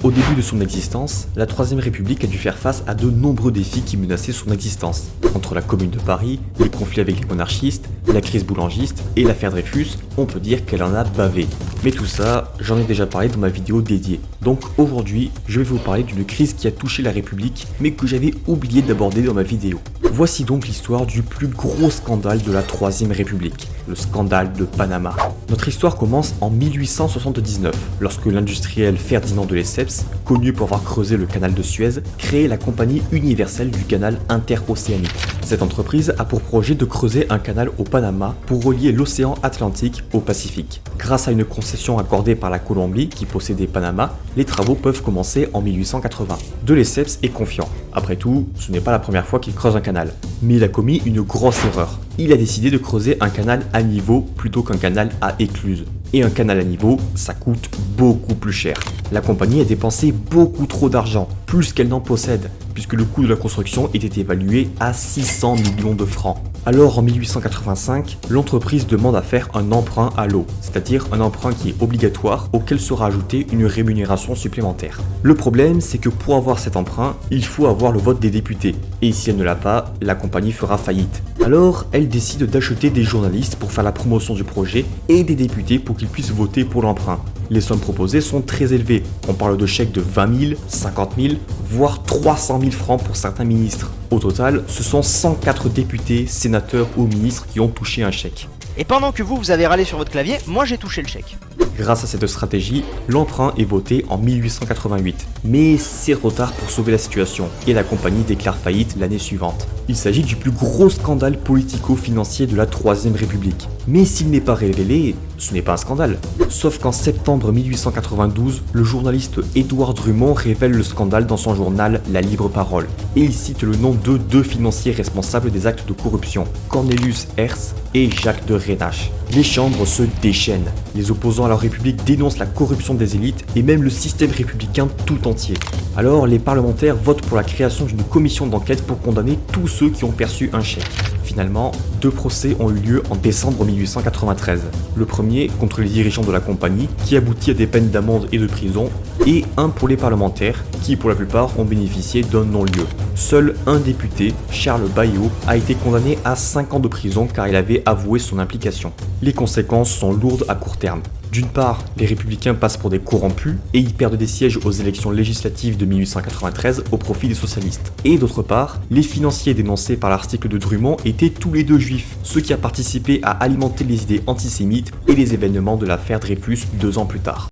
Au début de son existence, la Troisième République a dû faire face à de nombreux défis qui menaçaient son existence. Entre la Commune de Paris, les conflits avec les monarchistes, la crise boulangiste et l'affaire Dreyfus, on peut dire qu'elle en a bavé. Mais tout ça, j'en ai déjà parlé dans ma vidéo dédiée. Donc aujourd'hui, je vais vous parler d'une crise qui a touché la République, mais que j'avais oublié d'aborder dans ma vidéo. Voici donc l'histoire du plus gros scandale de la Troisième République, le scandale de Panama. Notre histoire commence en 1879, lorsque l'industriel Ferdinand de Lesseps, connu pour avoir creusé le canal de Suez, crée la Compagnie universelle du canal interocéanique. Cette entreprise a pour projet de creuser un canal au Panama pour relier l'océan Atlantique au Pacifique. Grâce à une concession accordée par la Colombie, qui possédait Panama, les travaux peuvent commencer en 1880. De Lesseps est confiant. Après tout, ce n'est pas la première fois qu'il creuse un canal. Mais il a commis une grosse erreur. Il a décidé de creuser un canal à niveau plutôt qu'un canal à écluse. Et un canal à niveau, ça coûte beaucoup plus cher. La compagnie a dépensé beaucoup trop d'argent, plus qu'elle n'en possède, puisque le coût de la construction était évalué à 600 millions de francs. Alors en 1885, l'entreprise demande à faire un emprunt à l'eau, c'est-à-dire un emprunt qui est obligatoire auquel sera ajoutée une rémunération supplémentaire. Le problème, c'est que pour avoir cet emprunt, il faut avoir le vote des députés, et si elle ne l'a pas, la compagnie fera faillite. Alors, elle décide d'acheter des journalistes pour faire la promotion du projet et des députés pour qu'ils puissent voter pour l'emprunt. Les sommes proposées sont très élevées, on parle de chèques de 20 000, 50 000, voire 300 000 francs pour certains ministres. Au total, ce sont 104 députés, sénateurs ou ministres qui ont touché un chèque. Et pendant que vous avez râlé sur votre clavier, moi j'ai touché le chèque. Grâce à cette stratégie, l'emprunt est voté en 1888. Mais c'est trop tard pour sauver la situation, et la compagnie déclare faillite l'année suivante. Il s'agit du plus gros scandale politico-financier de la Troisième République. Mais s'il n'est pas révélé, ce n'est pas un scandale. Sauf qu'en septembre 1892, le journaliste Édouard Drumont révèle le scandale dans son journal La Libre Parole. Et il cite le nom de deux financiers responsables des actes de corruption, Cornelius Hertz et Jacques de Reynache. Les chambres se déchaînent. Les opposants à la République dénoncent la corruption des élites et même le système républicain tout entier. Alors les parlementaires votent pour la création d'une commission d'enquête pour condamner tous ceux qui ont perçu un chèque. Finalement, deux procès ont eu lieu en décembre 1893. Le premier contre les dirigeants de la compagnie, qui aboutit à des peines d'amende et de prison, et un pour les parlementaires, qui pour la plupart ont bénéficié d'un non-lieu. Seul un député, Charles Baillot, a été condamné à 5 ans de prison car il avait avoué son implication. Les conséquences sont lourdes à court terme. D'une part, les républicains passent pour des corrompus et ils perdent des sièges aux élections législatives de 1893 au profit des socialistes. Et d'autre part, les financiers dénoncés par l'article de Drummond étaient tous les deux juifs, ce qui a participé à alimenter les idées antisémites et les événements de l'affaire Dreyfus 2 ans plus tard.